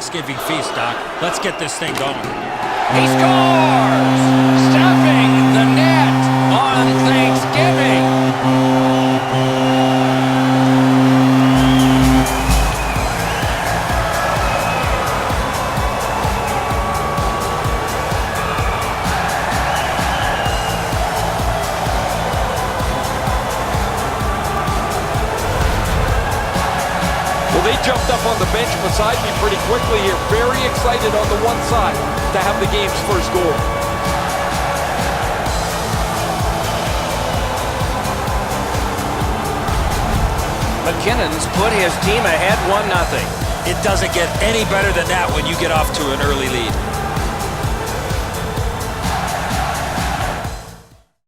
Thanksgiving feast, Doc. Let's get this thing going. He scores! Stuffing the net on Thanksgiving. Well, they jumped up on the bench beside me pretty quickly here. Very excited on the one side to have the game's first goal. McKinnon's put his team ahead 1-0. It doesn't get any better than that when you get off to an early lead.